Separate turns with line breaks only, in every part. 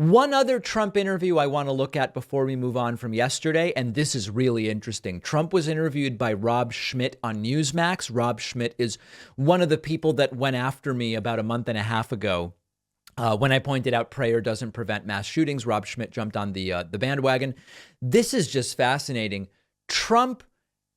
One other Trump interview I want to look at before we move on from yesterday, and this is really interesting. Trump was interviewed by Rob Schmitt on Newsmax. Rob Schmitt is one of the people that went after me about a month and a half ago. When I pointed out prayer doesn't prevent mass shootings, Rob Schmitt jumped on the bandwagon. This is just fascinating. Trump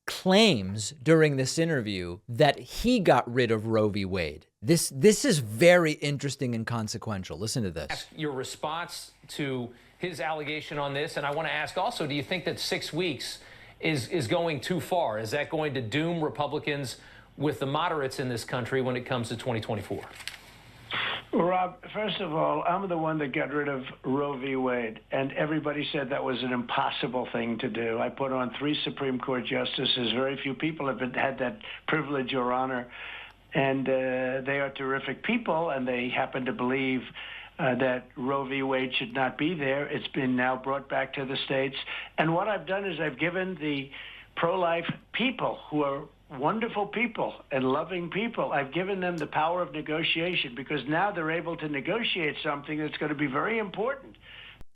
claims during this interview that he got rid of Roe v. Wade. This is very interesting and consequential. Listen to this.
Your response to his allegation on this, and I want to ask also, do you think that 6 weeks is going too far? Is that going to doom Republicans with the moderates in this country when it comes to 2024?
Rob, first of all, I'm the one that got rid of Roe v. Wade, and everybody said that was an impossible thing to do. I put on 3 Supreme Court justices. Very few people have had that privilege or honor, and they are terrific people, and they happen to believe that Roe v. Wade should not be there. It's been now brought back to the states, and what I've done is I've given the pro-life people who are wonderful people and loving people, I've given them the power of negotiation, because now they're able to negotiate something that's going to be very important.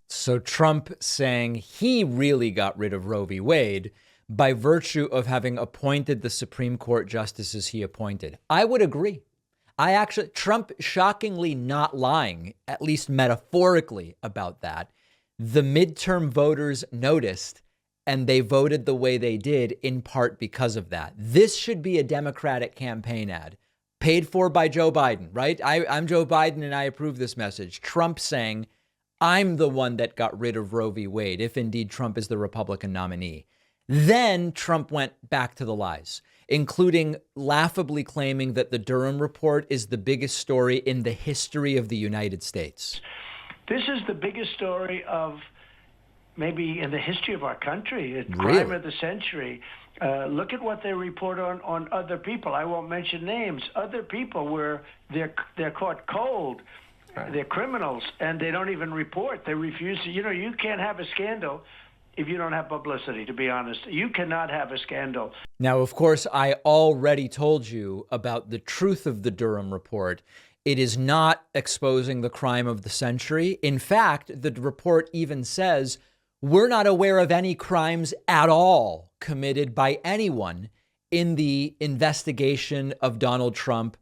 So Trump saying he really got rid of Roe v. Wade by virtue of having appointed the Supreme Court justices he appointed. I would agree. Trump shockingly not lying, at least metaphorically, about that. The midterm voters noticed, and they voted the way they did in part because of that. This should be a Democratic campaign ad paid for by Joe Biden, right? I'm Joe Biden and I approve this message. Trump saying, I'm the one that got rid of Roe v. Wade, if indeed Trump is the Republican nominee. Then Trump went back to the lies, including laughably claiming that the Durham report is the biggest story in the history of the United States.
This is the biggest story of maybe in the history of our country. It's
Really?
crime of the century. Look at what they report on other people. I won't mention names. Other people where they're caught cold. Right. They're criminals, and they don't even report. They refuse to. You know, you can't have a scandal if you don't have publicity, to be honest. You cannot have a scandal.
Now, of course, I already told you about the truth of the Durham report. It is not exposing the crime of the century. In fact, the report even says we're not aware of any crimes at all committed by anyone in the investigation of Donald Trump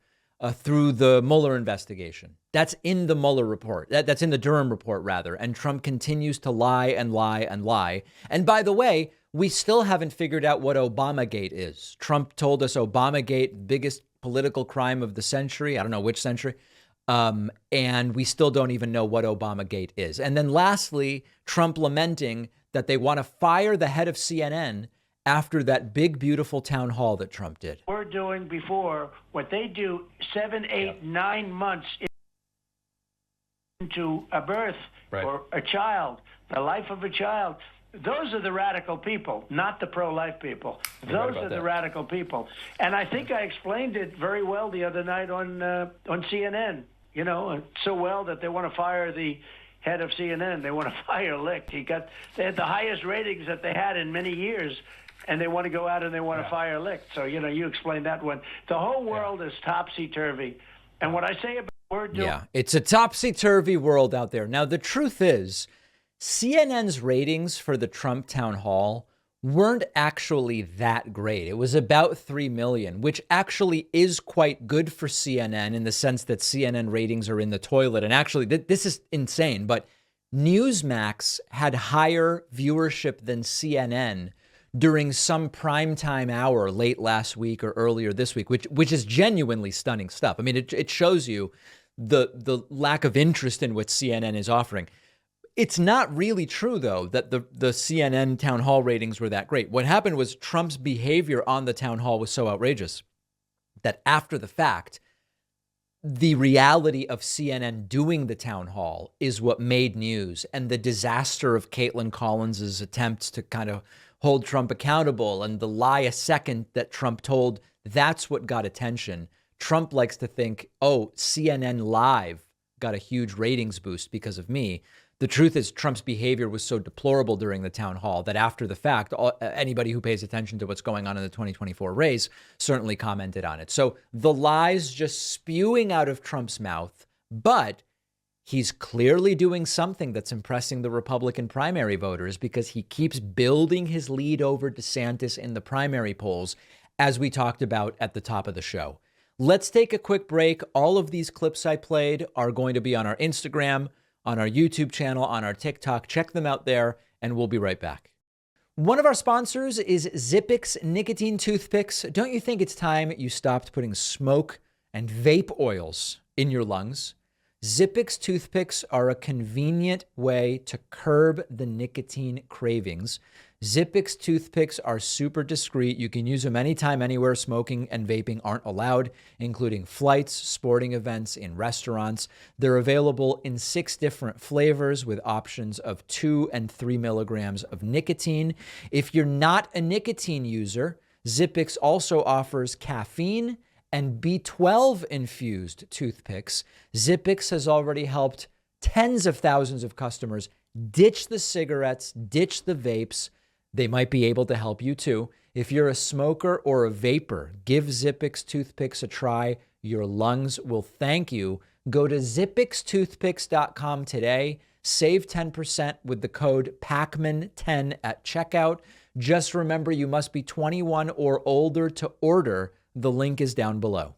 through the Mueller investigation. That's in the Mueller report. That's in the Durham report, rather. And Trump continues to lie and lie and lie. And by the way, we still haven't figured out what Obamagate is. Trump told us Obamagate, biggest political crime of the century. I don't know which century. And we still don't even know what Obamagate is. And then lastly, Trump lamenting that they want to fire the head of CNN after that big, beautiful town hall that Trump did.
We're doing before what they do 7, 8, 9 months into a birth or a child, the life of a child. Those are the radical people, not the pro-life people. Those are the radical people. And I think I explained it very well the other night on CNN, you know, so well that they want to fire the head of CNN. They want to fire Licht. They had the highest ratings that they had in many years, and they want to go out and they want to fire Licht. So, you know, you explained that one. The whole world is topsy-turvy. And what I say about we're doing...
Yeah, it's a topsy-turvy world out there. Now, the truth is, CNN's ratings for the Trump town hall weren't actually that great. It was about 3 million, which actually is quite good for CNN in the sense that CNN ratings are in the toilet. And actually, this is insane, but Newsmax had higher viewership than CNN during some primetime hour late last week or earlier this week, which is genuinely stunning stuff. I mean, it shows you the lack of interest in what CNN is offering. It's not really true, though, that the CNN town hall ratings were that great. What happened was Trump's behavior on the town hall was so outrageous that after the fact, the reality of CNN doing the town hall is what made news. And the disaster of Caitlin Collins's attempts to kind of hold Trump accountable and the lie a second that Trump told, that's what got attention. Trump likes to think, oh, CNN Live got a huge ratings boost because of me. The truth is Trump's behavior was so deplorable during the town hall that after the fact, anybody who pays attention to what's going on in the 2024 race certainly commented on it. So the lies just spewing out of Trump's mouth, but He's clearly doing something that's impressing the Republican primary voters because he keeps building his lead over DeSantis in the primary polls, as we talked about at the top of the show. Let's take a quick break. All of these clips I played are going to be on our Instagram, on our YouTube channel, on our TikTok. Check them out there, and we'll be right back. One of our sponsors is Zippix nicotine toothpicks. Don't you think it's time you stopped putting smoke and vape oils in your lungs? Zippix toothpicks are a convenient way to curb the nicotine cravings. Zippix toothpicks are super discreet. You can use them anytime, anywhere smoking and vaping aren't allowed, including flights, sporting events, in restaurants. They're available in 6 different flavors with options of 2 and 3 milligrams of nicotine. If you're not a nicotine user, Zippix also offers caffeine and B12 infused toothpicks. Zippix has already helped tens of thousands of customers ditch the cigarettes, ditch the vapes. They might be able to help you too. If you're a smoker or a vapor, give Zippix toothpicks a try. Your lungs will thank you. Go to zippixtoothpicks.com today. Save 10% with the code PACMAN10 at checkout. Just remember, you must be 21 or older to order. The link is down below.